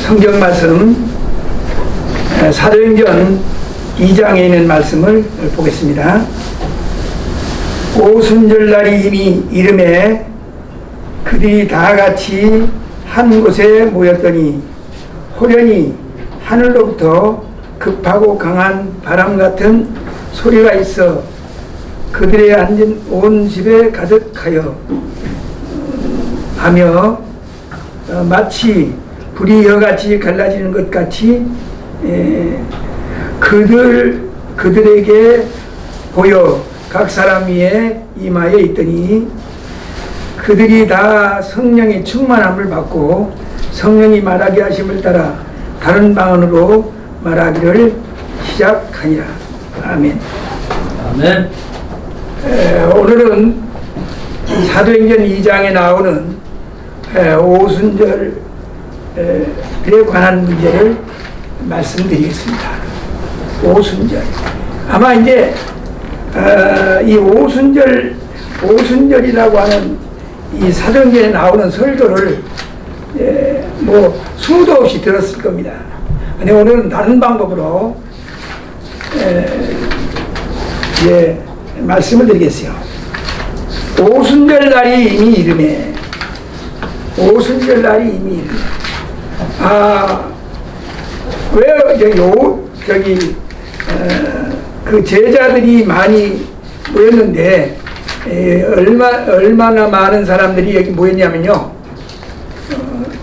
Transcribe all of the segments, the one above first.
성경 말씀 사도행전 2장에 있는 말씀을 보겠습니다. 오순절날이 이미 이름에 그들이 다 같이 한 곳에 모였더니 호련히 하늘로부터 급하고 강한 바람 같은 소리가 있어 그들의 앉은 온 집에 가득하여 하며 마치 불이 여같이 갈라지는 것 같이 그들에게 보여 각 사람 위에 이마에 있더니 그들이 다 성령의 충만함을 받고 성령이 말하게 하심을 따라 다른 방언으로 말하기를 시작하니라. 아멘. 아멘. 오늘은 사도행전 2장에 나오는 오순절에 관한 문제를 말씀드리겠습니다. 오순절. 아마 이제 이 오순절이라고 하는 이 사도행전에 나오는 설교를 뭐 수도 없이 들었을 겁니다. 근데 오늘은 다른 방법으로 말씀을 드리겠어요. 오순절날이 이미 이름에 오순절날이 이미 이름에 왜 그 제자들이 많이 모였는데 얼마나 많은 사람들이 여기 모였냐면요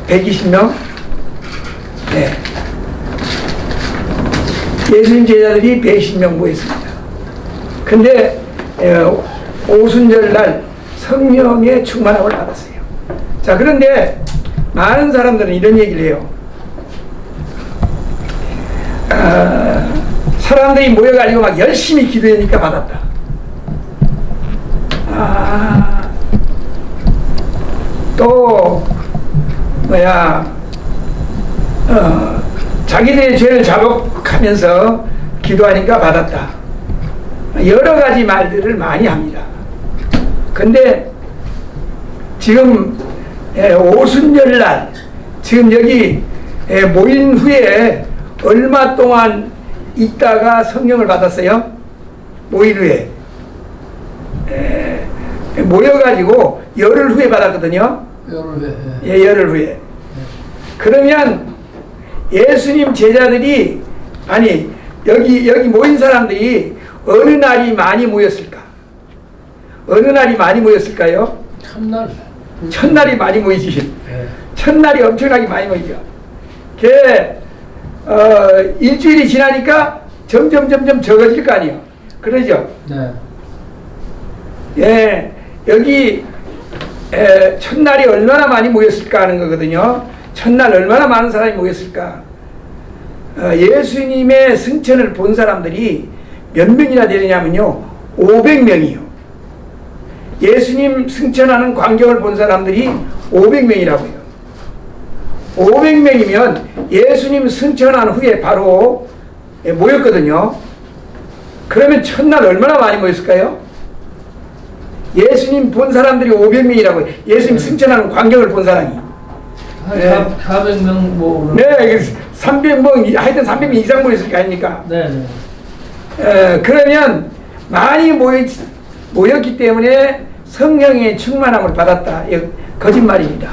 120명. 네. 예수님 제자들이 120명 모였습니다. 근데 오순절날 성령의 충만함을 받았어요. 자, 그런데 많은 사람들은 이런 얘기를 해요. 사람들이 모여가지고 막 열심히 기도하니까 받았다. 또 자기들의 죄를 자복하면서 기도하니까 받았다. 여러 가지 말들을 많이 합니다. 근데 지금 오순절날 지금 여기 모인 후에 얼마 동안 있다가 성령을 받았어요? 모인 후에 모여가지고 열흘 후에 받았거든요. 열흘 후에. 예, 열흘 후에. 그러면 예수님 제자들이 여기 모인 사람들이 어느 날이 많이 모였을까? 어느 날이 많이 모였을까요? 첫날이 많이 모이지. 네. 첫날이 엄청나게 많이 모이죠. 일주일이 지나니까 점점 적어질 거 아니에요. 그러죠? 네. 예, 여기 첫날이 얼마나 많이 모였을까 하는 거거든요. 첫날 얼마나 많은 사람이 모였을까? 예수님의 승천을 본 사람들이 몇 명이나 되느냐면요 500명이요. 예수님 승천하는 광경을 본 사람들이 500명이라고요. 500명이면 예수님 승천한 후에 바로 모였거든요. 그러면 첫날 얼마나 많이 모였을까요? 예수님 본 사람들이 500명이라고요. 예수님 승천하는 광경을 본 사람이. 한 400명 뭐. 네, 300명, 하여튼 300명 이상 모였을 거 아닙니까? 네. 그러면 많이 모였기 때문에 성령의 충만함을 받았다. 이거 거짓말입니다.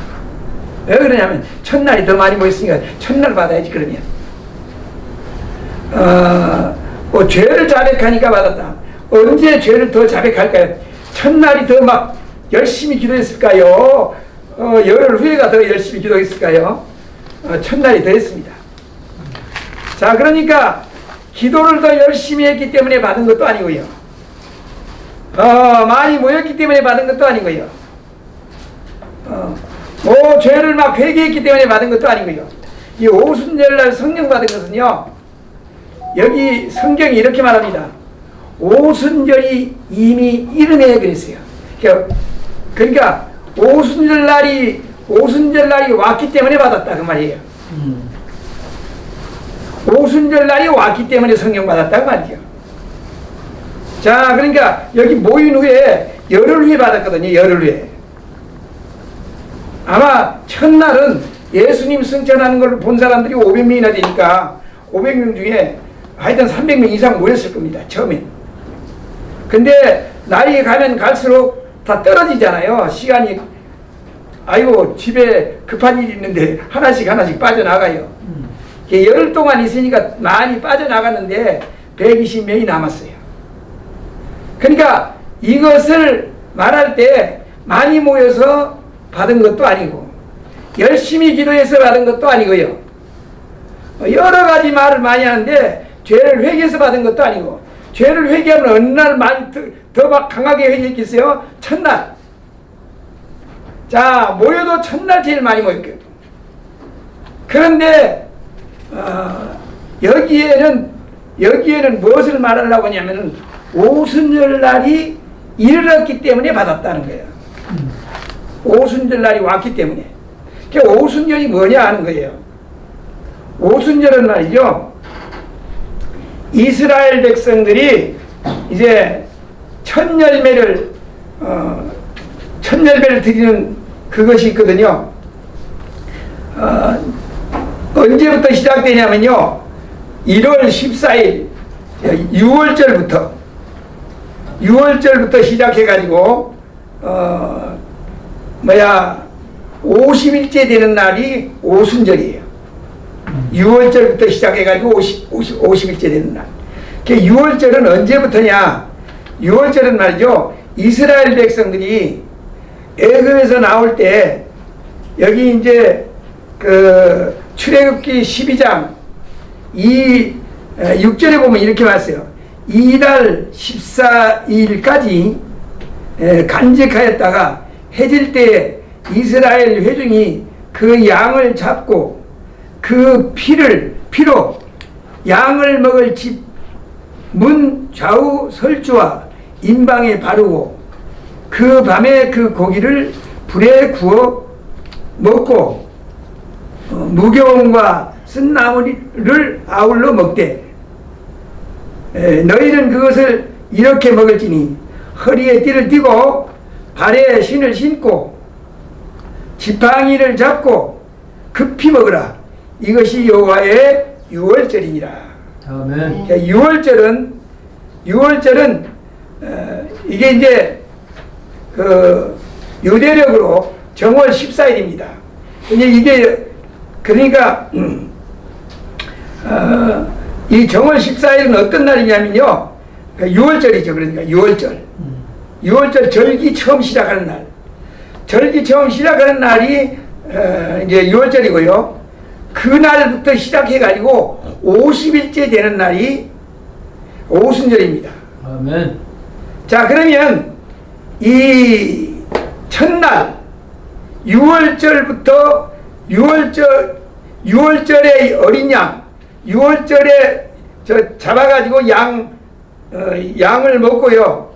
왜 그러냐면 첫날이 더 많이 모였으니까 첫날 받아야지. 그러면 죄를 자백하니까 받았다. 언제 죄를 더 자백할까요? 첫날이 더 막 열심히 기도했을까요? 열흘 후에가 더 열심히 기도했을까요? 첫날이 더 했습니다. 자, 그러니까 기도를 더 열심히 했기 때문에 받은 것도 아니고요. 많이 모였기 때문에 받은 것도 아니고요. 죄를 막 회개했기 때문에 받은 것도 아니고요. 이 오순절날 성령 받은 것은요, 여기 성경이 이렇게 말합니다. 오순절이 이미 이름에 그랬어요. 그러니까 오순절날이 왔기 때문에 받았다 그 말이에요. 오순절날이 왔기 때문에 성령 받았다 그 말이죠. 자, 그러니까 여기 모인 후에 열흘 후에 받았거든요. 열흘 후에. 아마 첫날은 예수님 승천하는 걸 본 사람들이 500명이나 되니까 500명 중에 하여튼 300명 이상 모였을 겁니다. 처음엔. 근데 날이 가면 갈수록 다 떨어지잖아요. 시간이. 아이고 집에 급한 일이 있는데 하나씩 빠져나가요. 열흘 동안 있으니까 많이 빠져나갔는데 120명이 남았어요. 그러니까 이것을 말할 때 많이 모여서 받은 것도 아니고 열심히 기도해서 받은 것도 아니고요. 여러 가지 말을 많이 하는데 죄를 회개해서 받은 것도 아니고, 죄를 회개하면 어느 날 많이 더 막 강하게 회개했겠어요? 첫날. 자, 모여도 첫날 제일 많이 모였거든요. 그런데 여기에는 무엇을 말하려고 하냐면은 오순절날이 이르렀기 때문에 받았다는 거예요. 오순절날이 왔기 때문에. 그러니까 오순절이 뭐냐 하는 거예요. 오순절은 말이죠, 이스라엘 백성들이 이제 첫 열매를 드리는 그것이 있거든요. 언제부터 시작되냐면요, 1월 14일 6월절부터 시작해가지고 50일째 되는 날이 오순절이에요. 6월절부터 시작해가지고 50일째 되는 날. 6월절은 언제부터냐? 6월절은 말이죠, 이스라엘 백성들이 애굽에서 나올 때, 여기 이제 그 출애굽기 12장 6절에 보면 이렇게 말했어요. 이달 14일까지 간직하였다가 해질 때 이스라엘 회중이 그 양을 잡고 그 피로 양을 먹을 집 문 좌우 설주와 인방에 바르고 그 밤에 그 고기를 불에 구워 먹고 무교원과 쓴나물을 아울러 먹되 너희는 그것을 이렇게 먹을지니 허리에 띠를 띠고 발에 신을 신고 지팡이를 잡고 급히 먹으라. 이것이 여호와의 유월절이니라. 아멘. 6월절은 이게 이제 그 유대력으로 정월 14일입니다. 이게 그러니까 이 정월 14일은 어떤 날이냐면요, 6월절이죠. 그러니까 6월절 절기 처음 시작하는 날. 절기 처음 시작하는 날이 이제 6월절이고요. 그날부터 시작해가지고 50일째 되는 날이 오순절입니다. 아멘. 자, 그러면 이 첫날 6월절부터 6월절에 어린 양, 6월절에 잡아가지고 양을 먹고요.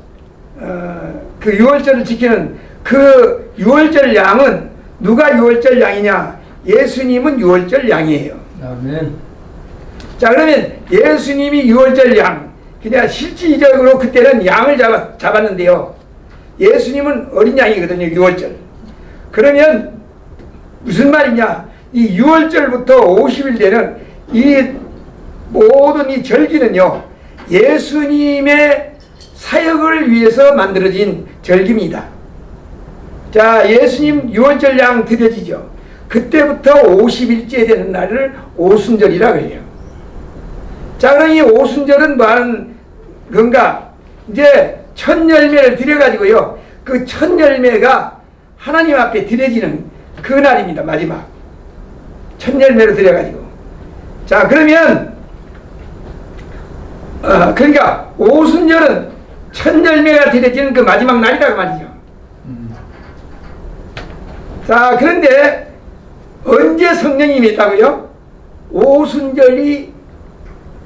그 6월절을 지키는 그 6월절 양은 누가 6월절 양이냐? 예수님은 6월절 양이에요. 아멘. 자, 그러면 예수님이 6월절 양, 그냥 실질적으로 그때는 양을 잡았는데요. 예수님은 어린 양이거든요. 6월절. 그러면 무슨 말이냐? 이 6월절부터 50일 되는 이 모든 이 절기는요, 예수님의 사역을 위해서 만들어진 절기입니다. 자, 예수님 6월절 양 드려지죠. 그때부터 50일째 되는 날을 오순절이라 그래요. 자, 그럼 이 오순절은 뭐 하는 건가? 이제 첫 열매를 드려가지고요, 그 첫 열매가 하나님 앞에 드려지는 그 날입니다. 마지막 첫 열매를 드려가지고. 자, 그러면 그러니까 오순절은 첫 열매가 드려지는 그 마지막 날이라고 말이죠. 자, 그런데 언제 성령이 임했다고요? 오순절이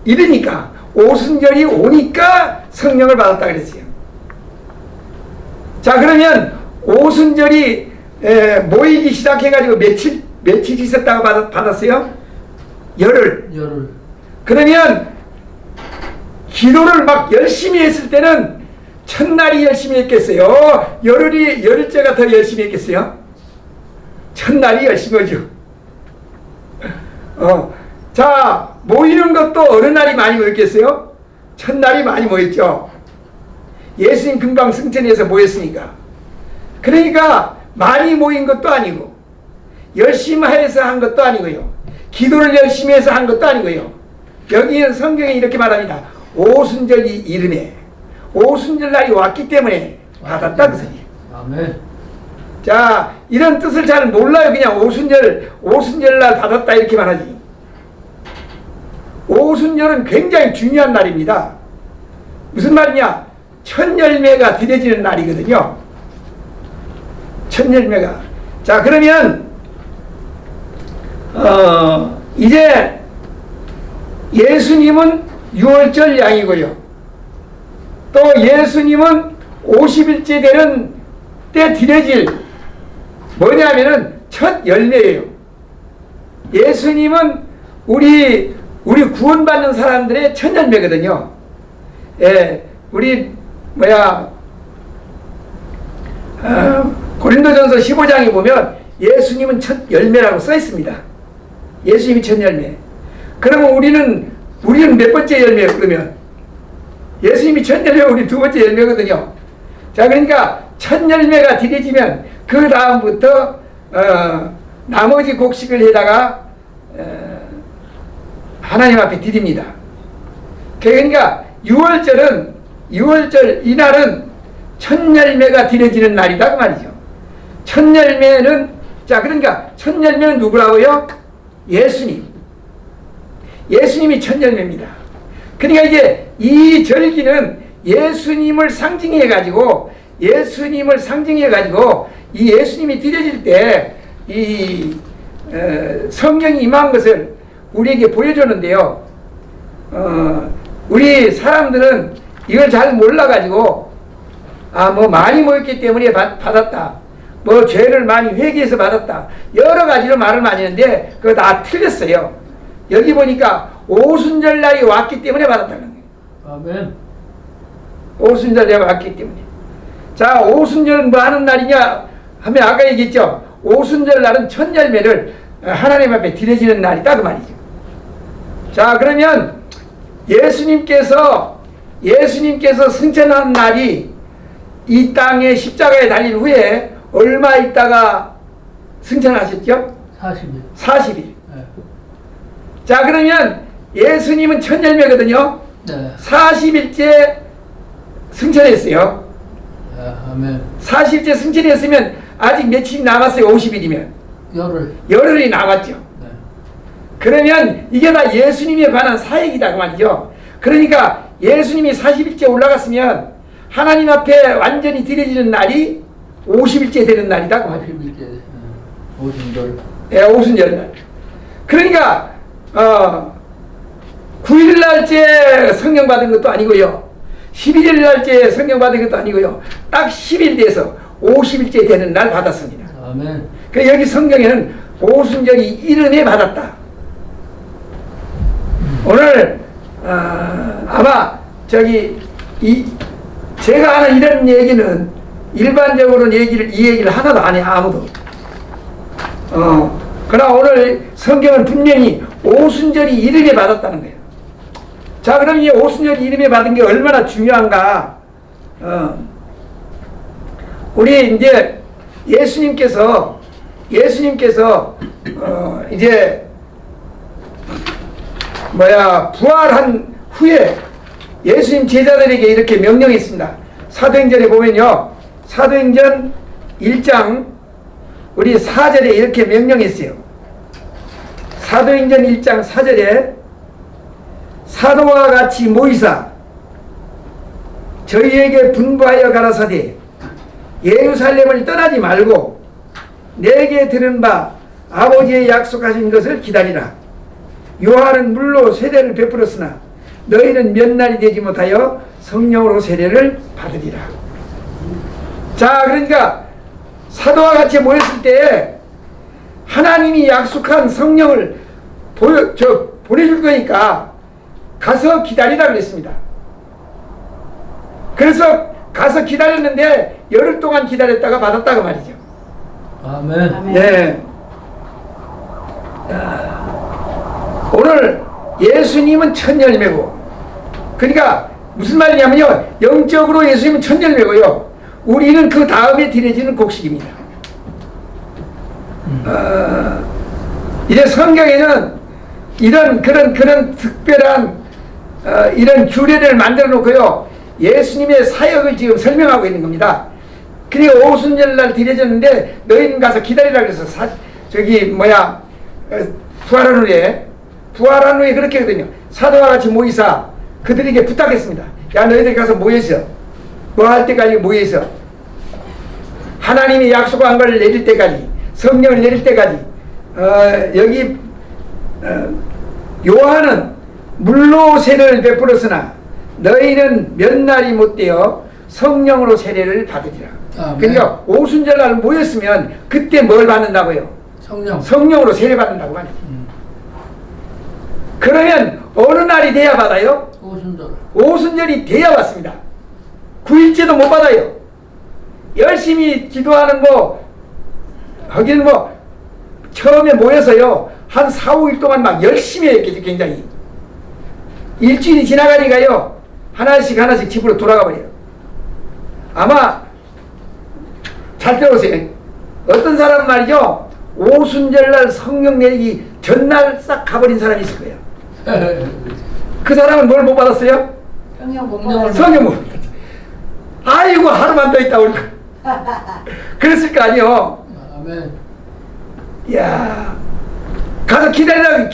이르니까, 오순절이 오니까 성령을 받았다 그랬어요. 자, 그러면 오순절이 모이기 시작해가지고 며칠 있었다고 받았어요? 열흘. 그러면 기도를 막 열심히 했을 때는 첫날이 열심히 했겠어요? 열흘째가 더 열심히 했겠어요? 첫날이 열심히 하죠. 자, 모이는 것도 어느 날이 많이 모였겠어요? 첫날이 많이 모였죠. 예수님 금방 승천해서 모였으니까. 그러니까 많이 모인 것도 아니고 열심히 해서 한 것도 아니고요. 기도를 열심히 해서 한 것도 아니고요. 여기는 성경에 이렇게 말합니다. 오순절이 이르네. 오순절 날이 왔기 때문에 받았다 그 소리예요. 아멘. 자, 이런 뜻을 잘 몰라요. 그냥 오순절 날 받았다 이렇게만 하지. 오순절은 굉장히 중요한 날입니다. 무슨 말이냐? 첫 열매가 드려지는 날이거든요. 첫 열매가. 자, 그러면 이제 예수님은 6월절 양이고요. 또 예수님은 50일째 되는 때 드려질 뭐냐면은 첫 열매예요. 예수님은 우리 구원받는 사람들의 첫 열매거든요. 예, 우리 고린도전서 15장에 보면 예수님은 첫 열매라고 써 있습니다. 예수님이 첫 열매. 그러면 우리는 몇 번째 열매예요? 그러면 예수님이 첫 열매, 우리 두 번째 열매거든요. 자, 그러니까 첫 열매가 드려지면 그 다음부터 나머지 곡식을 해다가 하나님 앞에 드립니다. 그러니까 6월절 이날은 첫 열매가 드려지는 날이다 그 말이죠. 첫 열매는, 자, 그러니까 첫 열매는 누구라고요? 예수님이 첫 열매입니다. 그러니까 이제 이 절기는 예수님을 상징해 가지고 이 예수님이 드려질 때 이 성령이 임한 것을 우리에게 보여주는데요. 우리 사람들은 이걸 잘 몰라가지고 많이 모였기 때문에 받았다. 죄를 많이 회개해서 받았다. 여러 가지로 말을 많이 했는데 그거 다 틀렸어요. 여기 보니까 오순절 날이 왔기 때문에 받았다는 거예요. 아멘. 오순절 날이 왔기 때문에. 자, 오순절은 뭐 하는 날이냐 하면 아까 얘기했죠. 오순절 날은 첫 열매를 하나님 앞에 드려지는 날이다 그 말이죠. 자, 그러면 예수님께서 승천한 날이 이 땅에 십자가에 달린 후에 얼마 있다가 승천하셨죠? 40일. 40일. 네. 자, 그러면 예수님은 첫 열매거든요. 네. 40일째 승천했어요. 네. 아멘. 40일째 승천했으면 아직 며칠 남았어요. 50일이면. 열흘이 남았죠. 네. 그러면 이게 다 예수님에 관한 사역이다 그 말이죠. 그러니까 예수님이 40일째 올라갔으면 하나님 앞에 완전히 드려지는 날이 50일째 되는 날이다 그 말이에요. 50일째. 오순절. 예, 오순절 날. 그러니까 9일날째 성령 받은 것도 아니고요. 11일날째 성령 받은 것도 아니고요. 딱 10일 돼서 50일째 되는 날 받았습니다. 아멘. 그 여기 성경에는 오순절이 이름에 받았다. 오늘 아마 제가 하는 이런 얘기는 일반적으로는 이 얘기를 하나도 안 해 아무도. 그러나 오늘 성경은 분명히 오순절이 이름에 받았다는 거예요. 자, 그럼 이 오순절이 이름에 받은 게 얼마나 중요한가? 우리 이제 예수님께서 이제 부활한 후에 예수님 제자들에게 이렇게 명령했습니다. 사도행전에 보면요, 사도행전 1장 우리 4절에 이렇게 명령했어요. 사도행전 1장 4절에 사도와 같이 모이사 저희에게 분부하여 가라사대 예루살렘을 떠나지 말고 내게 들은 바 아버지의 약속하신 것을 기다리라. 요한은 물로 세례를 베풀었으나 너희는 몇 날이 되지 못하여 성령으로 세례를 받으리라. 자, 그러니까 사도와 같이 모였을 때 하나님이 약속한 성령을 보내줄 거니까 가서 기다리라 그랬습니다. 그래서 가서 기다렸는데 열흘 동안 기다렸다가 받았다고 말이죠. 아멘. 네. 오늘 예수님은 첫 열매고, 그러니까 무슨 말이냐면요, 영적으로 예수님은 첫 열매고요, 우리는 그 다음에 드려지는 곡식입니다. 이제 성경에는 이런 그런 특별한 이런 규례를 만들어 놓고요, 예수님의 사역을 지금 설명하고 있는 겁니다. 그리고 오순절날 드려졌는데 너희는 가서 기다리라 그래서 부활한 후에 그렇게 하거든요. 사도와 같이 모이사 그들에게 부탁했습니다. 야, 너희들 가서 모여있어. 뭐 할 때까지 모여있어. 하나님이 약속한 걸 내릴 때까지, 성령을 내릴 때까지. 요한은 물로 세례를 베풀었으나 너희는 몇 날이 못되어 성령으로 세례를 받으리라. 그러니까 오순절날 모였으면 그때 뭘 받는다고요? 성령으로 세례 받는다고 말이죠. 그러면 어느 날이 돼야 받아요? 오순절이 돼야 받습니다. 9일째도 못 받아요. 열심히 기도하는 거 하기는 뭐 처음에 모여서요 한 4, 5일 동안 막 열심히 했겠죠. 굉장히 일주일이 지나가니까요 하나씩 집으로 돌아가 버려요. 아마 잘 들어보세요. 어떤 사람 말이죠, 오순절날 성령 내리기 전날 싹 가버린 사람이 있을 거예요. 그 사람은 뭘 못 받았어요? 성령 못 받았어요. 아이고, 하루만 더 있다 올까. 그랬을 거 아니요. 아멘. 야, 가서 기다리라.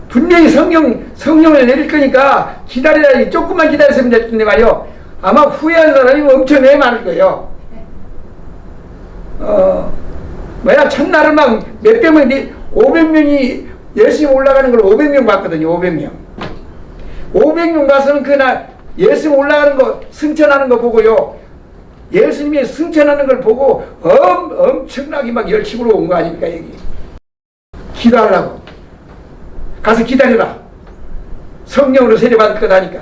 분명히 성령을 내릴 거니까 기다리라. 조금만 기다렸으면 될 텐데 말이요. 아마 후회하는 사람이 엄청나게 많을 거예요. 첫날은 막 몇백 명이, 500명이 열심히 올라가는 걸 500명 봤거든요. 500명. 500명 가서는 그날 예수님 올라가는 거, 승천하는 거 보고요, 예수님이 승천하는 걸 보고 엄청나게 막 열심으로 온 거 아닙니까? 여기 기도하려고 가서 기다려라. 성령으로 세례받을 거다니까.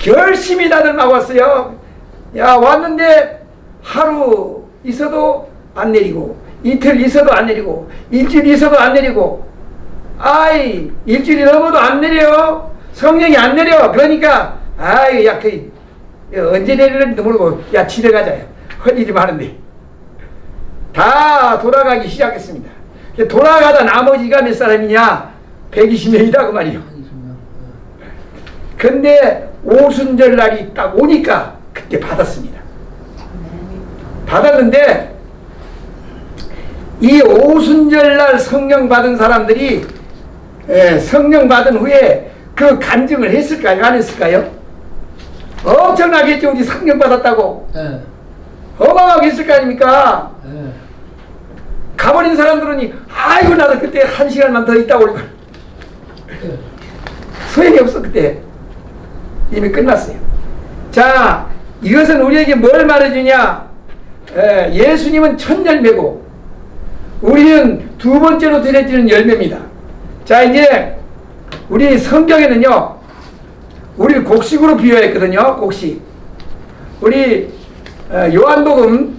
열심히 다들 막 왔어요. 야, 왔는데 하루 있어도 안 내리고, 이틀 있어도 안 내리고, 일주일 있어도 안 내리고, 일주일이 넘어도 안 내려. 성령이 안 내려. 그러니까 야, 언제 내리는지도 모르고, 야, 집에 가자. 할 일이 많은데. 다 돌아가기 시작했습니다. 돌아가다 나머지가 몇 사람이냐? 120명이다 그 말이요. 근데 오순절 날이 딱 오니까 그때 받았습니다. 받았는데 이 오순절 날 성령 받은 사람들이 성령 받은 후에 그 간증을 했을까요? 안 했을까요? 엄청나겠죠. 우리 성령 받았다고. 어마어마하게 했을 거 아닙니까? 가버린 사람들은 아이고, 나도 그때 1시간만 더 있다 올걸. 소용이 없어. 그때 이미 끝났어요. 자, 이것은 우리에게 뭘 말해주냐? 예수님은 첫 열매고 우리는 두 번째로 드려지는 열매입니다. 자, 이제 우리 성경에는요, 우리 곡식으로 비유했거든요. 곡식. 우리 요한복음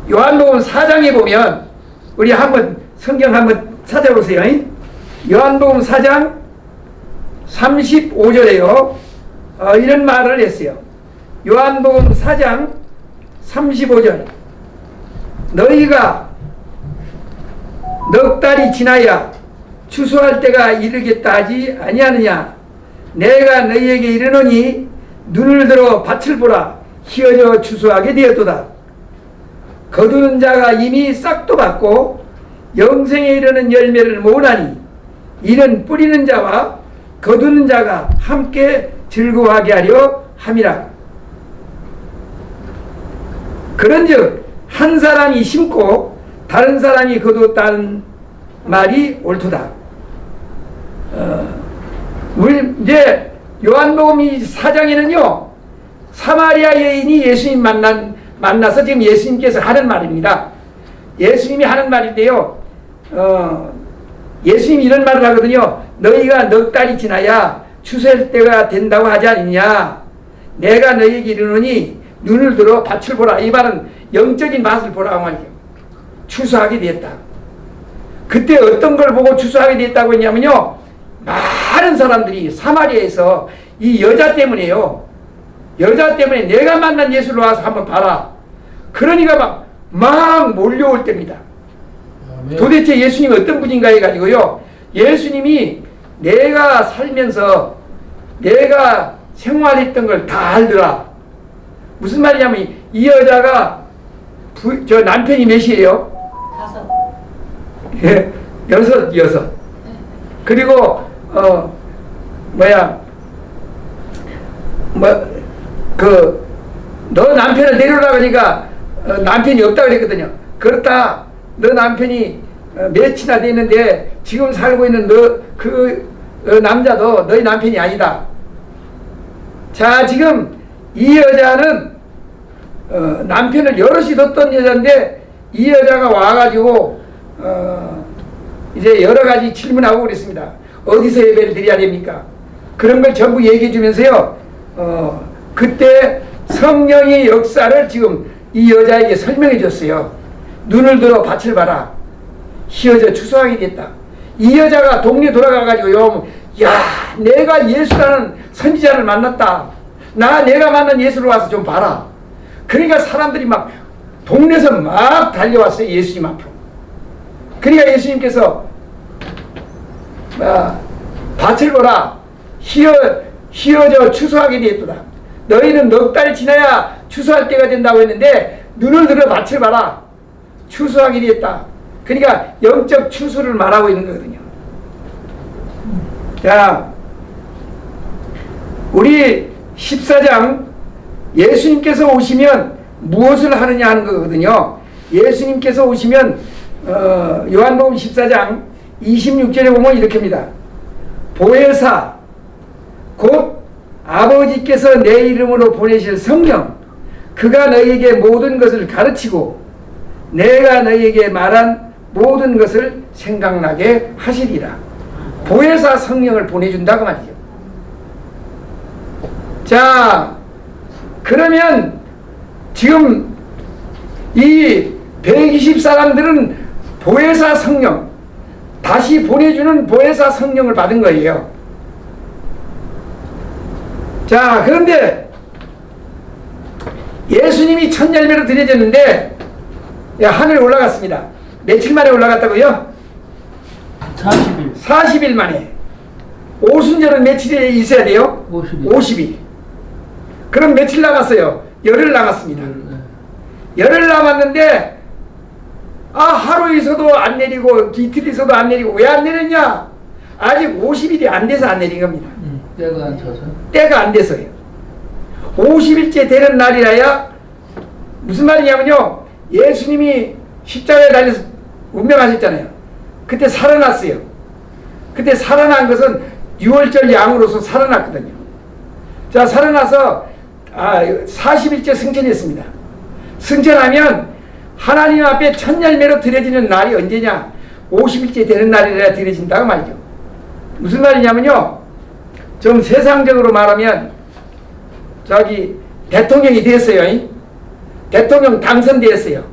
4장에 보면, 우리 성경 한번 찾아보세요. 요한복음 4장 35절에요 이런 말을 했어요. 요한복음 4장 35절. 너희가 넉 달이 지나야 추수할 때가 이르겠다 하지 아니하느냐? 내가 너희에게 이르노니 눈을 들어 밭을 보라. 희어져 추수하게 되었도다. 거두는 자가 이미 싹도 받고 영생에 이르는 열매를 모으나니 이는 뿌리는 자와 거두는 자가 함께 즐거워하게 하려 함이라. 그런즉 한 사람이 심고 다른 사람이 거두었다는 말이 옳도다. 우리 이제 요한복음 4장에는요 사마리아 여인이 예수님 만나서 지금 예수님께서 하는 말입니다. 예수님이 하는 말인데요, 예수님이 이런 말을 하거든요. 너희가 넉 달이 지나야 추수할 때가 된다고 하지 않느냐? 내가 너희에게 이르노니 눈을 들어 밭을 보라. 이 말은 영적인 밭을 보라고 말이죠. 추수하게 되었다. 그때 어떤 걸 보고 추수하게 됐다고 했냐면요, 많은 사람들이 사마리아에서 이 여자 때문에요, 여자 때문에 내가 만난 예수를 와서 한번 봐라, 그러니까 막 몰려올 때입니다. 아멘. 도대체 예수님이 어떤 분인가 해가지고요, 예수님이 내가 살면서 내가 생활했던 걸 다 알더라. 무슨 말이냐면 이 여자가 저 남편이 몇이에요? 5. 예, 여섯. 그리고 너 남편을 데려오라 그러니까 남편이 없다 그랬거든요. 그렇다, 너 남편이 몇이나 됐는데 지금 살고 있는 남자도 너희 남편이 아니다. 자, 지금 이 여자는 남편을 여럿이 뒀던 여자인데 이 여자가 와가지고 이제 여러 가지 질문하고 그랬습니다. 어디서 예배를 드려야 됩니까? 그런 걸 전부 얘기해 주면서요, 그때 성령의 역사를 지금 이 여자에게 설명해 줬어요. 눈을 들어 밭을 봐라. 희어져 추수하게 됐다. 이 여자가 동네 돌아가가지고요, 야, 내가 예수라는 선지자를 만났다. 내가 만난 예수를 와서 좀 봐라. 그러니까 사람들이 막 동네에서 막 달려왔어요, 예수님 앞으로. 그러니까 예수님께서 밭을 보라. 희어져 추수하게 되었도다. 너희는 넉 달 지나야 추수할 때가 된다고 했는데 눈을 들어 밭을 봐라. 추수하게 되었다. 그러니까 영적 추수를 말하고 있는 거거든요. 자, 우리 14장 예수님께서 오시면 무엇을 하느냐 하는 거거든요. 예수님께서 오시면 요한복음 14장 26절에 보면 이렇게 합니다. 보혜사 곧 아버지께서 내 이름으로 보내실 성령, 그가 너희에게 모든 것을 가르치고 내가 너희에게 말한 모든 것을 생각나게 하시리라. 보혜사 성령을 보내준다고 말이죠. 자, 그러면 지금 이 120 사람들은 보혜사 성령, 다시 보내주는 보혜사 성령을 받은 거예요. 자, 그런데 예수님이 첫 열매로 드려졌는데 하늘에 올라갔습니다. 며칠 만에 올라갔다고요? 40일. 40일 만에. 오순절은 며칠에 있어야 돼요? 50일. 50일. 그럼 며칠 남았어요? 열흘 남았습니다. 열흘 남았는데 하루 있어도 안 내리고 이틀 있어도 안 내리고 왜 안 내렸냐? 아직 50일이 안 돼서 안 내린 겁니다. 때가 안 차서. 때가 안 돼서요. 50일째 되는 날이라야, 무슨 말이냐면요, 예수님이 십자가에 달려서 운명하셨잖아요. 그때 살아났어요. 그때 살아난 것은 6월절 양으로서 살아났거든요. 자, 살아나서 40일째 승천했습니다. 승천하면 하나님 앞에 첫 열매로 드려지는 날이 언제냐? 50일째 되는 날이라 드려진다고 말이죠. 무슨 말이냐면요, 좀 세상적으로 말하면 대통령이 됐어요. 대통령 당선되었어요.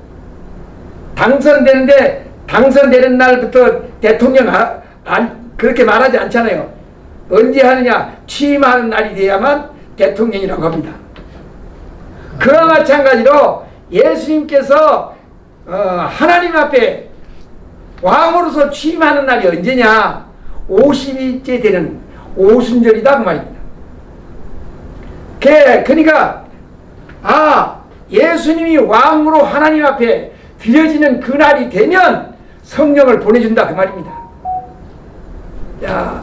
당선되는데 당선되는 날부터 대통령 그렇게 말하지 않잖아요. 언제 하느냐? 취임하는 날이 돼야만 대통령이라고 합니다. 그와 마찬가지로 예수님께서 하나님 앞에 왕으로서 취임하는 날이 언제냐? 50일째 되는 오순절이다 그 말입니다. 그러니까 예수님이 왕으로 하나님 앞에 드려지는 그 날이 되면 성령을 보내준다 그 말입니다. 야,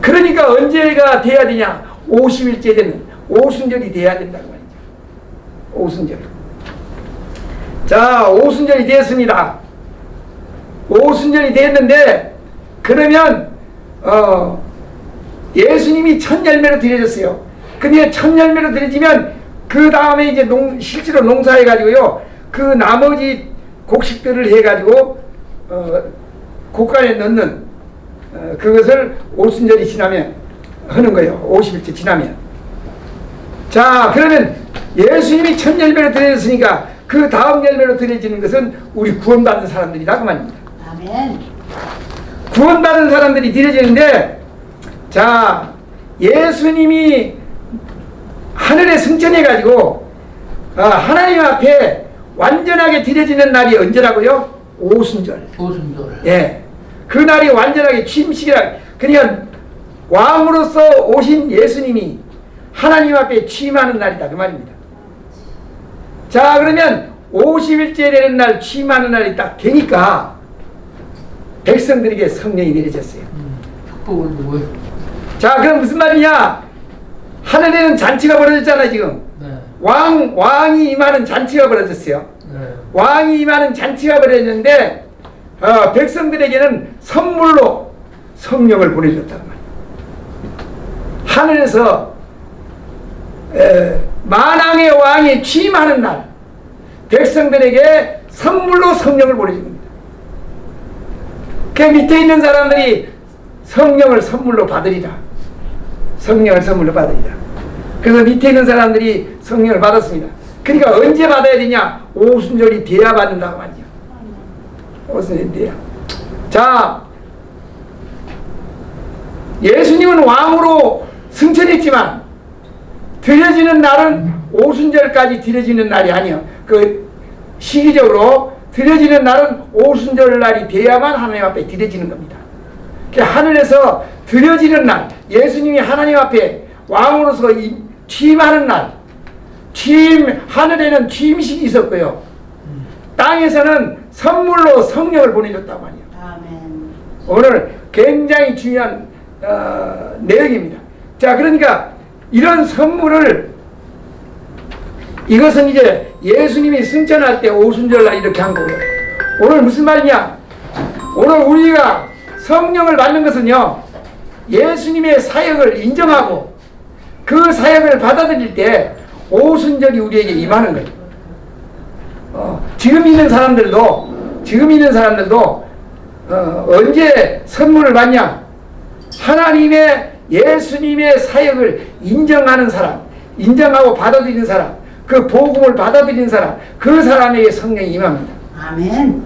그러니까 언제가 돼야 되냐? 50일째 되는 오순절이 돼야 된다고 말이죠. 오순절. 자, 오순절이 됐습니다. 오순절이 됐는데 그러면 예수님이 첫 열매로 드려졌어요. 근데 첫 열매로 드려지면 그 다음에 이제 실제로 농사해가지고요, 그 나머지 곡식들을 해가지고 곡간에 넣는 그것을 오순절이 지나면 하는 거예요. 50일째 지나면. 자, 그러면 예수님이 첫 열매로 드려졌으니까 그 다음 열매로 드려지는 것은 우리 구원받은 사람들이다 그 말입니다. 아멘. 구원받은 사람들이 드려지는데, 자, 예수님이 하늘에 승천해가지고 하나님 앞에 완전하게 드려지는 날이 언제라고요? 오순절. 오순절. 예, 그 날이 완전하게 취임식이라. 그러니까 왕으로서 오신 예수님이 하나님 앞에 취임하는 날이다 그 말입니다. 자, 그러면 50일째 되는 날 취임하는 날이 딱 되니까 백성들에게 성령이 내려졌어요. 축복을 누구요? 자, 그럼 무슨 말이냐? 하늘에는 잔치가 벌어졌잖아요 지금. 네. 왕이 임하는 잔치가 벌어졌어요. 네. 왕이 임하는 잔치가 벌어졌는데 백성들에게는 선물로 성령을 보내줬단 말이에요. 하늘에서 만왕의 왕이 취임하는 날 백성들에게 선물로 성령을 보내준 겁니다. 그 밑에 있는 사람들이 성령을 선물로 받으리라. 성령을 선물로 받으리라. 그래서 밑에 있는 사람들이 성령을 받았습니다. 그러니까 언제 받아야 되냐? 오순절이 돼야 받는다고 말이죠. 오순절이 돼야. 자, 예수님은 왕으로 승천했지만 드려지는 날은 오순절까지 드려지는 날이 아니에요. 그 시기적으로 드려지는 날은 오순절 날이 돼야만 하나님 앞에 드려지는 겁니다. 하늘에서 드려지는 날, 예수님이 하나님 앞에 왕으로서 취임하는 날, 하늘에는 취임식이 있었고요. 땅에서는 선물로 성령을 보내줬단 말이에요. 아멘. 오늘 굉장히 중요한 내용입니다. 자, 그러니까 이런 선물을, 이것은 이제 예수님이 승천할 때 오순절날 이렇게 한 거예요. 오늘 무슨 말이냐? 오늘 우리가 성령을 받는 것은요, 예수님의 사역을 인정하고 그 사역을 받아들일 때 오순절이 우리에게 임하는 거예요. 지금 있는 사람들도 언제 선물을 받냐? 하나님의 예수님의 사역을 인정하는 사람, 인정하고 받아들이는 사람, 그 복음을 받아들이는 사람, 그 사람에게 성령이 임합니다. 아멘.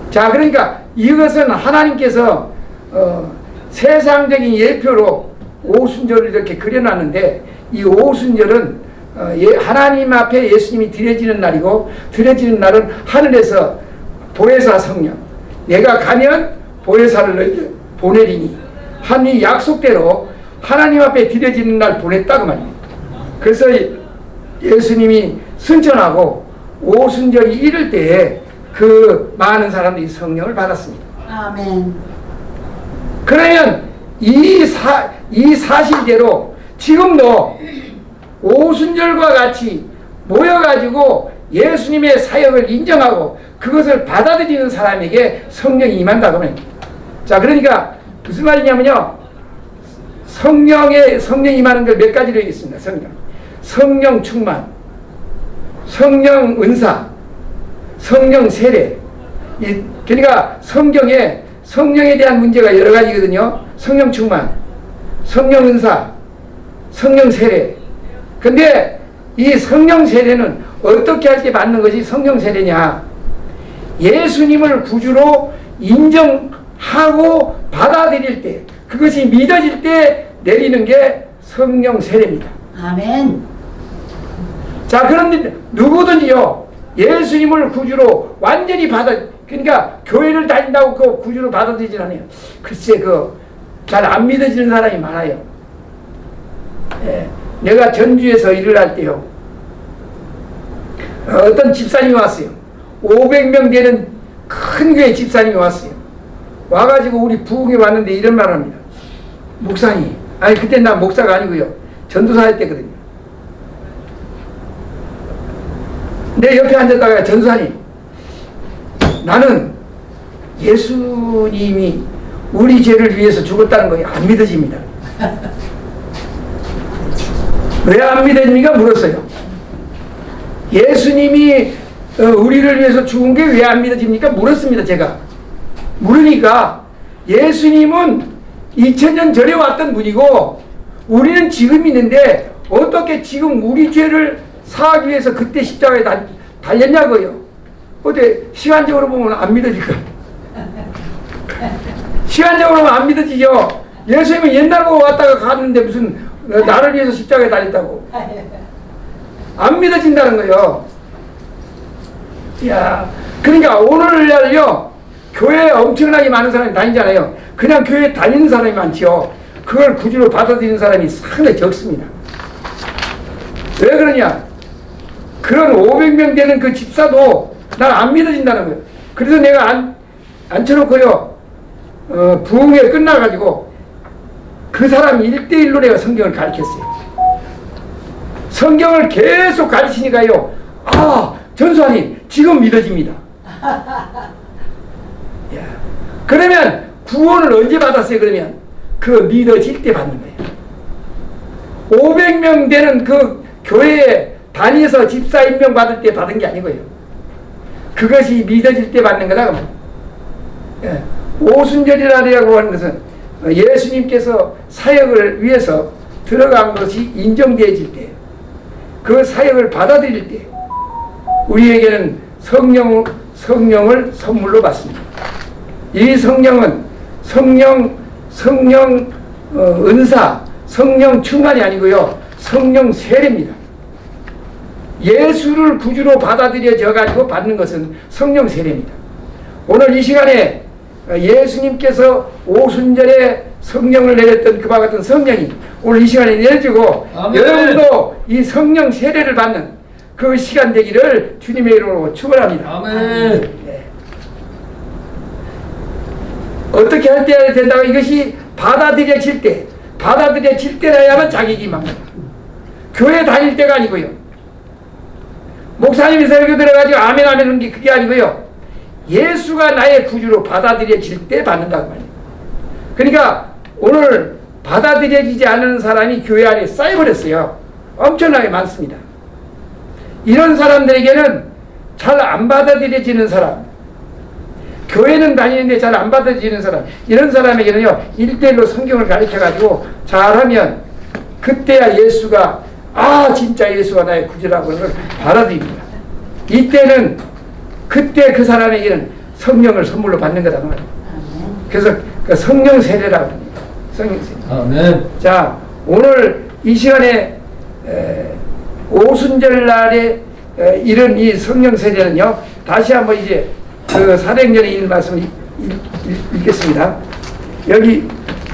자, 그러니까 이것은 하나님께서 세상적인 예표로 오순절을 이렇게 그려놨는데, 이 오순절은 하나님 앞에 예수님이 드려지는 날이고, 드려지는 날은 하늘에서 보혜사 성령, 내가 가면 보혜사를 너희에게 보내리니 한 이 약속대로 하나님 앞에 드려지는 날 보냈다고 말입니다. 그래서 예수님이 승천하고 오순절이 이를 때에 그 많은 사람들이 성령을 받았습니다. 아멘. 그러면 이 사실대로 지금도 오순절과 같이 모여가지고 예수님의 사역을 인정하고 그것을 받아들이는 사람에게 성령이 임한다고 합니다. 자, 그러니까 무슨 말이냐면요, 성령이 임하는 걸 몇 가지로 얘기했습니다. 성령 충만, 성령 은사, 성령 세례. 그러니까 성령에 대한 문제가 여러 가지거든요. 성령 충만, 성령 은사, 성령 세례. 근데 이 성령 세례는 어떻게 할 때 받는 것이 성령 세례냐? 예수님을 구주로 인정하고 받아들일 때, 그것이 믿어질 때 내리는 게 성령 세례입니다. 아멘. 자, 그런데 누구든지요, 예수님을 구주로 완전히 그러니까 교회를 다닌다고 그 구주로 받아들이진 않아요. 글쎄, 잘 안 믿어지는 사람이 많아요. 예, 내가 전주에서 일을 할 때요, 어떤 집사님이 왔어요. 500명 되는 큰 교회 집사님이 왔어요. 와가지고 우리 부흥에 왔는데 이런 말을 합니다. 목사님, 아니 그때 난 목사가 아니고요, 전도사 할 때거든요. 내 옆에 앉았다가, 전도사님, 나는 예수님이 우리 죄를 위해서 죽었다는 거 안 믿어집니다. 왜 안 믿어집니까? 물었어요. 예수님이 우리를 위해서 죽은 게 왜 안 믿어집니까? 물었습니다. 제가 물으니까, 예수님은 2000년 전에 왔던 분이고 우리는 지금 있는데 어떻게 지금 우리 죄를 사하기 위해서 그때 십자가에 달렸냐고요. 어때 시간적으로 보면 안 믿어질까? 시간적으로는 안 믿어지죠. 예수님은 옛날 보고 왔다가 갔는데 무슨 나를 위해서 십자가에 달렸다고. 안 믿어진다는 거예요. 야, 그러니까 오늘날요 교회에 엄청나게 많은 사람이 다니잖아요. 그냥 교회에 다니는 사람이 많지요. 그걸 구주로 받아들이는 사람이 상당히 적습니다. 왜 그러냐? 그런 500명 되는 그 집사도 난 안 믿어진다는 거예요. 그래서 내가 앉혀놓고요, 부흥회 끝나가지고 그 사람 1대1로 내가 성경을 가르쳤어요. 성경을 계속 가르치니까요, 아, 전수하님, 지금 믿어집니다. 야, 그러면 구원을 언제 받았어요? 그러면 그 믿어질 때 받는 거예요. 500명 되는 그 교회에 다니면서 집사 임명 받을 때 받은 게 아니고요. 그것이 믿어질 때 받는 거다. 예. 오순절이라고 하는 것은 예수님께서 사역을 위해서 들어간 것이 인정되어질 때, 그 사역을 받아들일 때 우리에게는 성령을 선물로 받습니다. 이 성령은 성령 은사, 성령 충만이 아니고요, 성령 세례입니다. 예수를 구주로 받아들여져 가지고 받는 것은 성령 세례입니다. 오늘 이 시간에 예수님께서 오순절에 성령을 내렸던 그와 같은 성령이 오늘 이 시간에 내려지고, 아멘. 여러분도 이 성령 세례를 받는 그 시간 되기를 주님의 이름으로 축원합니다. 아멘. 네. 어떻게 할 때 해야 된다고? 이것이 받아들여질 때라야만 자격이 임합니다. 교회 다닐 때가 아니고요, 목사님이 설교 들어가지고 아멘 하는 게 그게 아니고요, 예수가 나의 구주로 받아들여질 때 받는다고 말이에요. 그러니까 오늘 받아들여지지 않는 사람이 교회 안에 쌓여버렸어요. 엄청나게 많습니다. 이런 사람들에게는 잘 안 받아들여지는 사람, 교회는 다니는데 잘 안 받아들여지는 사람, 이런 사람에게는요 1대1로 성경을 가르쳐가지고 잘하면 그때야 예수가, 아 진짜 예수가 나의 구주라고 하는 걸 받아들입니다. 이때는 그때 그 사람에게는 성령을 선물로 받는 거다 말이에요. 그래서 그 성령 세례라고 합니다. 성령 세례. 아멘. 자, 오늘 이 시간에 오순절 날에 이런 이 성령 세례는요, 다시 한번 이제 그 사도행전에 있는 말씀을 읽겠습니다. 여기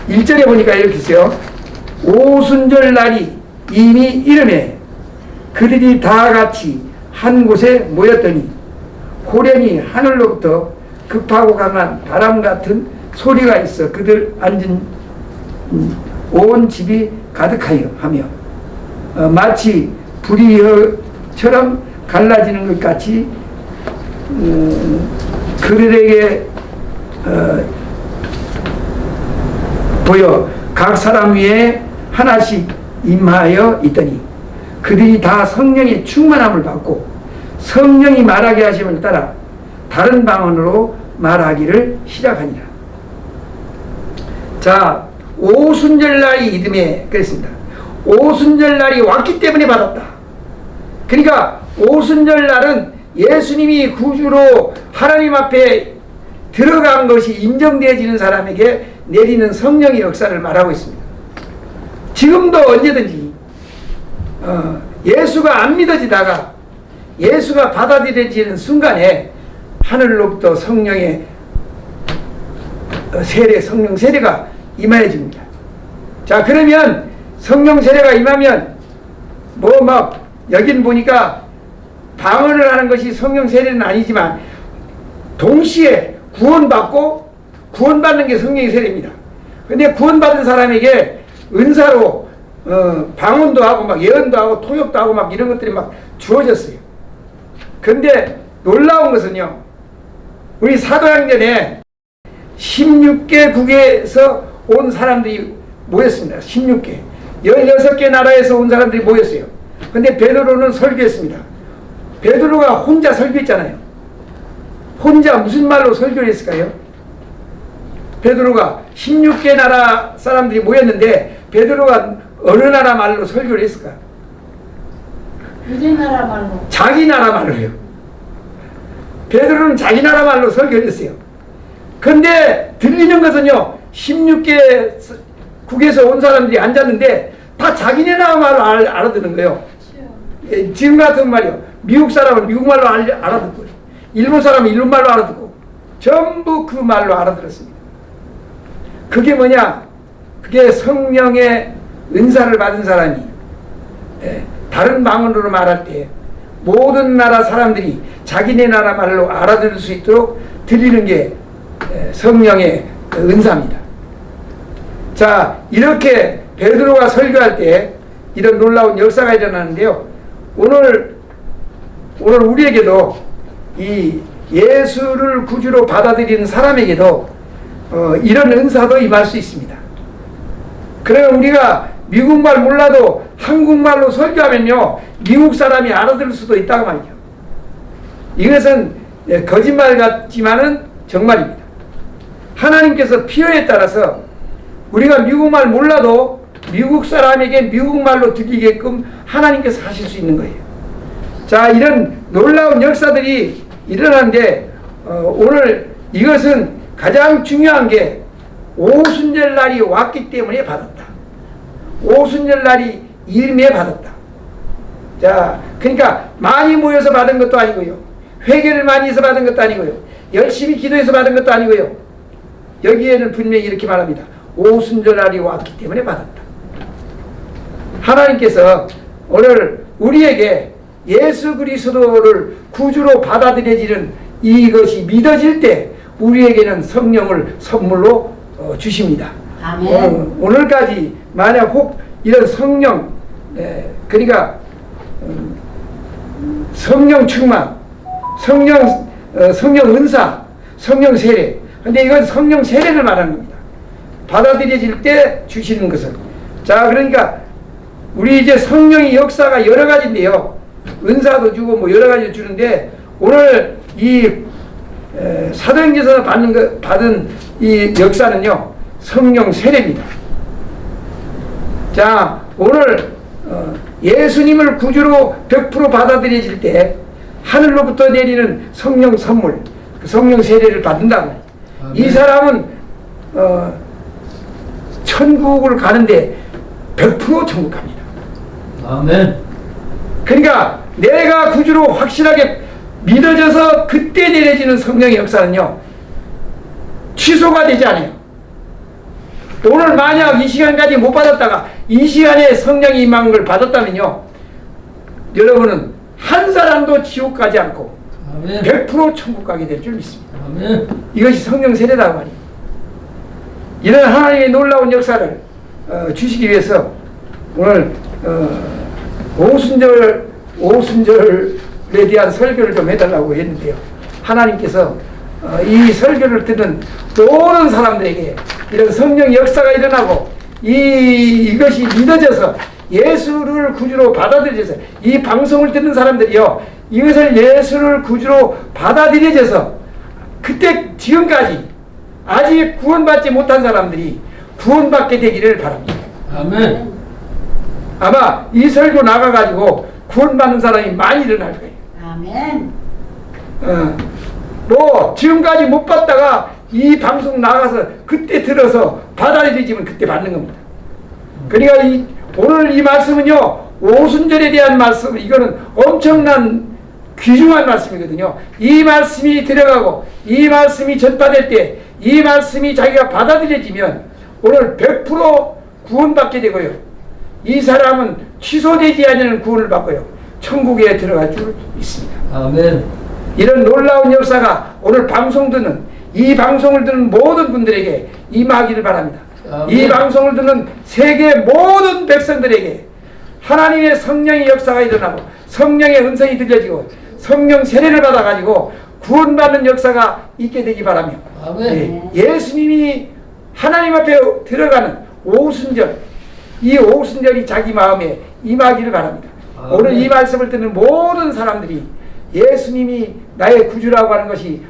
1절에 보니까 이렇게 있어요. 오순절 날이 이미 이름에 그들이 다 같이 한 곳에 모였더니 호련히 하늘로부터 급하고 강한 바람 같은 소리가 있어 그들 앉은 온 집이 가득하여 하며 마치 불이처럼 갈라지는 것 같이 그들에게 보여 각 사람 위에 하나씩 임하여 있더니 그들이 다 성령의 충만함을 받고 성령이 말하게 하심을 따라 다른 방언으로 말하기를 시작하니라. 자, 오순절날이 이듬해 그랬습니다. 오순절날이 왔기 때문에 받았다. 그러니까 오순절날은 예수님이 구주로 하나님 앞에 들어간 것이 인정되어지는 사람에게 내리는 성령의 역사를 말하고 있습니다. 지금도 언제든지 예수가 안 믿어지다가 예수가 받아들여지는 순간에 하늘로부터 성령의 세례, 성령 세례가 임하여집니다. 자, 그러면 성령 세례가 임하면 뭐 막 여긴 보니까 방언을 하는 것이 성령 세례는 아니지만 동시에 구원받고 구원받는 게 성령의 세례입니다. 근데 구원받은 사람에게 은사로 방언도 하고 막 예언도 하고 통역도 하고 막 이런 것들이 막 주어졌어요. 근데 놀라운 것은요, 우리 사도행전에 16개국에서 온 사람들이 모였습니다. 16개. 16개 나라에서 온 사람들이 모였어요. 근데 베드로는 설교했습니다. 베드로가 혼자 설교했잖아요. 혼자 무슨 말로 설교를 했을까요? 베드로가 16개 나라 사람들이 모였는데 베드로가 어느 나라 말로 설교를 했을까? 우리나라 말로. 자기 나라 말로요. 베드로는 자기 나라 말로 설교를 했어요. 근데 들리는 것은요, 16개 국에서 온 사람들이 앉았는데 다 자기네 나라 말을 알아듣는 거예요. 예, 지금 같은 말이요. 미국 사람은 미국 말로 알아듣고, 일본 사람은 일본 말로 알아듣고, 전부 그 말로 알아들었습니다. 그게 뭐냐? 그게 성령의 은사를 받은 사람이 다른 방언으로 말할 때 모든 나라 사람들이 자기네 나라 말로 알아들을 수 있도록 들리는 게 성령의 은사입니다. 자, 이렇게 베드로가 설교할 때 이런 놀라운 역사가 일어나는데요. 오늘 우리에게도 이 예수를 구주로 받아들이는 사람에게도 이런 은사도 임할 수 있습니다. 그러면 우리가 미국말 몰라도 한국말로 설교하면요, 미국 사람이 알아들을 수도 있다고 말이죠. 이것은 거짓말 같지만은 정말입니다. 하나님께서 필요에 따라서 우리가 미국말 몰라도 미국 사람에게 미국말로 들리게끔 하나님께서 하실 수 있는 거예요. 자, 이런 놀라운 역사들이 일어나는데 오늘 이것은 가장 중요한 게 오순절 날이 왔기 때문에 받았다. 오순절 날이 임해 받았다. 자, 그러니까 많이 모여서 받은 것도 아니고요. 회개를 많이 해서 받은 것도 아니고요. 열심히 기도해서 받은 것도 아니고요. 여기에는 분명히 이렇게 말합니다. 오순절 날이 왔기 때문에 받았다. 하나님께서 오늘 우리에게 예수 그리스도를 구주로 받아들여지는 이것이 믿어질 때 우리에게는 성령을 선물로 주십니다. 아멘. 오늘까지 만약 혹 이런 성령, 그러니까 성령 충만, 성령 은사, 성령 세례. 근데 이건 성령 세례를 말하는 겁니다. 받아들여질 때 주시는 것은. 자, 그러니까 우리 이제 성령의 역사가 여러 가지인데요. 은사도 주고 뭐 여러 가지 주는데 오늘 이 사도행전에서 받은 이 역사는요, 성령 세례입니다. 자, 오늘 예수님을 구주로 100% 받아들여질 때 하늘로부터 내리는 성령 선물, 그 성령 세례를 받는다고. 이 사람은 천국을 가는데 100% 천국 갑니다. 아멘. 그러니까 내가 구주로 확실하게 믿어져서 그때 내려지는 성령의 역사는요, 취소가 되지 않아요. 오늘 만약 이 시간까지 못 받았다가 이 시간에 성령이 임한 걸 받았다면요, 여러분은 한 사람도 지옥 가지 않고 아멘. 100% 천국 가게 될 줄 믿습니다. 아멘. 이것이 성령 세례다 말이에요. 이런 하나님의 놀라운 역사를 주시기 위해서 오늘 오순절에 대한 설교를 좀 해달라고 했는데요. 하나님께서 이 설교를 듣는 모든 사람들에게 이런 성령 역사가 일어나고 이것이 믿어져서 예수를 구주로 받아들여져서 이 방송을 듣는 사람들이요, 이것을 예수를 구주로 받아들여져서 그때 지금까지 아직 구원받지 못한 사람들이 구원받게 되기를 바랍니다. 아멘. 아마 이 설교 나가가지고 구원받는 사람이 많이 일어날 거예요. 아멘. 뭐 지금까지 못 받다가 이 방송 나가서 그때 들어서 받아들여지면 그때 받는 겁니다. 그러니까 오늘 이 말씀은요, 오순절에 대한 말씀, 이거는 엄청난 귀중한 말씀이거든요. 이 말씀이 들어가고 이 말씀이 전파될 때 이 말씀이 자기가 받아들여지면 오늘 100% 구원받게 되고요, 이 사람은 취소되지 않는 구원을 받고요, 천국에 들어갈 줄 믿습니다. 아멘. 이런 놀라운 역사가 오늘 방송 듣는, 이 방송을 듣는 모든 분들에게 임하기를 바랍니다. 아멘. 이 방송을 듣는 세계 모든 백성들에게 하나님의 성령의 역사가 일어나고 성령의 음성이 들려지고 성령 세례를 받아가지고 구원받는 역사가 있게 되기 바라며, 아멘. 예수님이 하나님 앞에 들어가는 오순절, 이 오순절이 자기 마음에 임하기를 바랍니다. 아멘. 오늘 이 말씀을 듣는 모든 사람들이 예수님이 나의 구주라고 하는 것이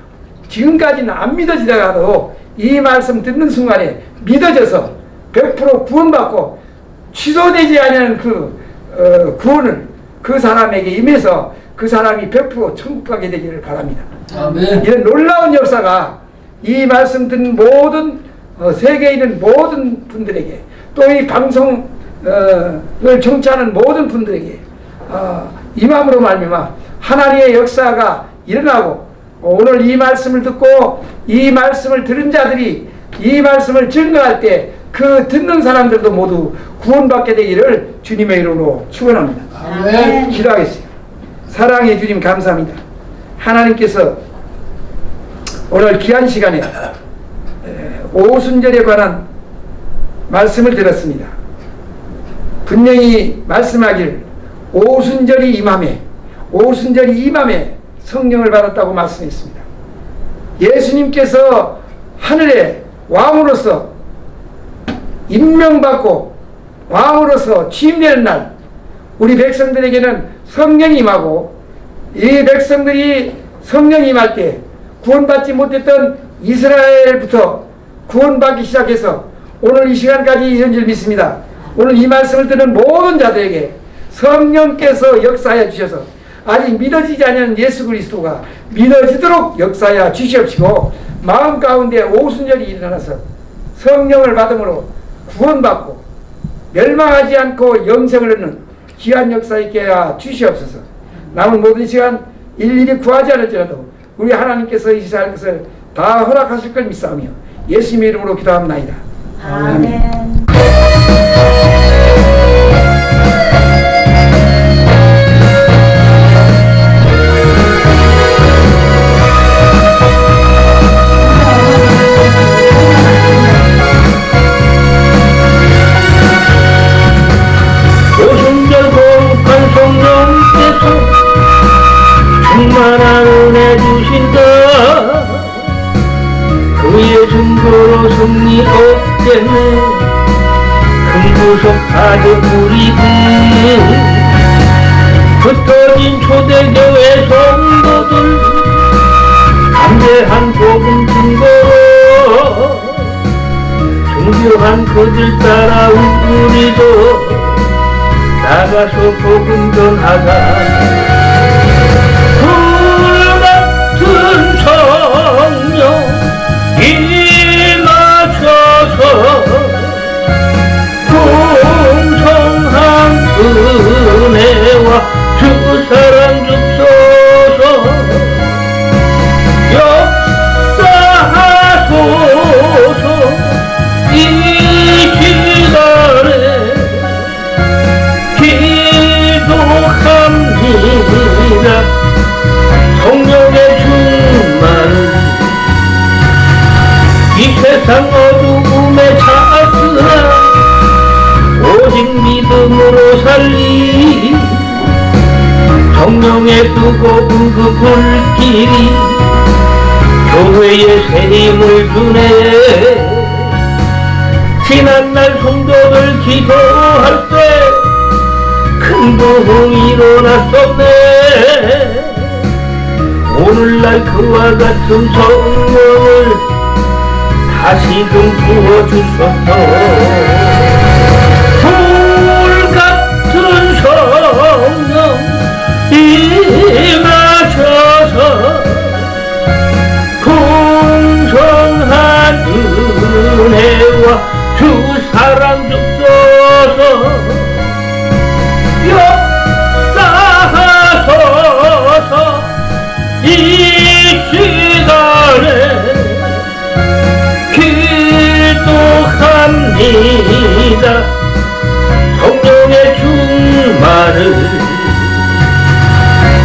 지금까지는 안 믿어지다가도 이 말씀 듣는 순간에 믿어져서 100% 구원받고 취소되지 않는 그 구원을 그 사람에게 임해서 그 사람이 100% 천국 가게 되기를 바랍니다. 아멘. 이런 놀라운 역사가 이 말씀 듣는 모든 세계에 있는 모든 분들에게 또 이 방송을 청취하는 모든 분들에게 임함으로 말미암아 하나님의 역사가 일어나고 오늘 이 말씀을 듣고 이 말씀을 들은 자들이 이 말씀을 증거할 때 그 듣는 사람들도 모두 구원받게 되기를 주님의 이름으로 축원합니다. 아멘. 기도하겠습니다. 사랑해 주님 감사합니다. 하나님께서 오늘 귀한 시간에 오순절에 관한 말씀을 들었습니다. 분명히 말씀하길 오순절이 임함에 성령을 받았다고 말씀했습니다. 예수님께서 하늘의 왕으로서 임명받고 왕으로서 취임되는 날 우리 백성들에게는 성령이 임하고 이 백성들이 성령이 임할 때 구원받지 못했던 이스라엘부터 구원받기 시작해서 오늘 이 시간까지 이런 줄 믿습니다. 오늘 이 말씀을 듣는 모든 자들에게 성령께서 역사하여 주셔서 아직 믿어지지 않는 예수 그리스도가 믿어지도록 역사하여 주시옵시고 마음 가운데 오순절이 일어나서 성령을 받음으로 구원받고 멸망하지 않고 영생을 얻는 귀한 역사 있게 하여 주시옵소서. 남은 모든 시간 일일이 구하지 않을지라도 우리 하나님께서 이 시할 것을 다 허락하실 걸 믿사오며 예수님의 이름으로 기도합나이다. 아멘. 오순절 거룩한 성령께서 충만한 은혜 주신다. 그의 증거로 승리 얻겠네. 큰 구속 가족 우리들 흩어진 초대교회 성도들 담대한 복음 증거로 정교한 그들 따라 우리도 나가서 복음 전하자. 불같은 성령 임하셔서 풍성한 은혜와 주 사랑 주소서. 역사하소서 이 시간에 기도합니다. 성령의 충만 이 세상 어두움에 차스나 오직 믿음으로 살리. 성령의 뜨거운 그 불길이 교회에 새 힘을 주네. 지난날 성도들 기도할 때 큰 부흥이 일어났었네. 오늘날 그와 같은 성령을 다시금 부어주소서. 불같은 성령 임하셔서 풍성한 은혜와 주 사랑 주소서. 역사하소서 이 시간에 기도합니다. 성령의 충만을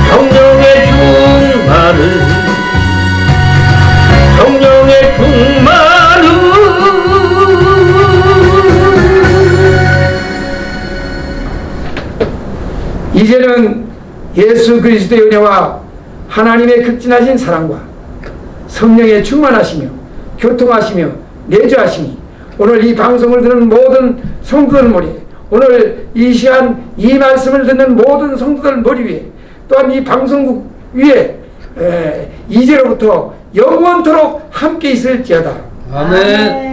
성령의 충만을 성령의 충만을 이제는 예수 그리스도의 은혜와 하나님의 극진하신 사랑과 성령의 충만하시며 교통하시며 내주하시니 오늘 이 방송을 듣는 모든 성도들 머리에 오늘 이 시간 이 말씀을 듣는 모든 성도들 머리 위에 또한 이 방송국 위에 이제로부터 영원토록 함께 있을지어다. 아멘.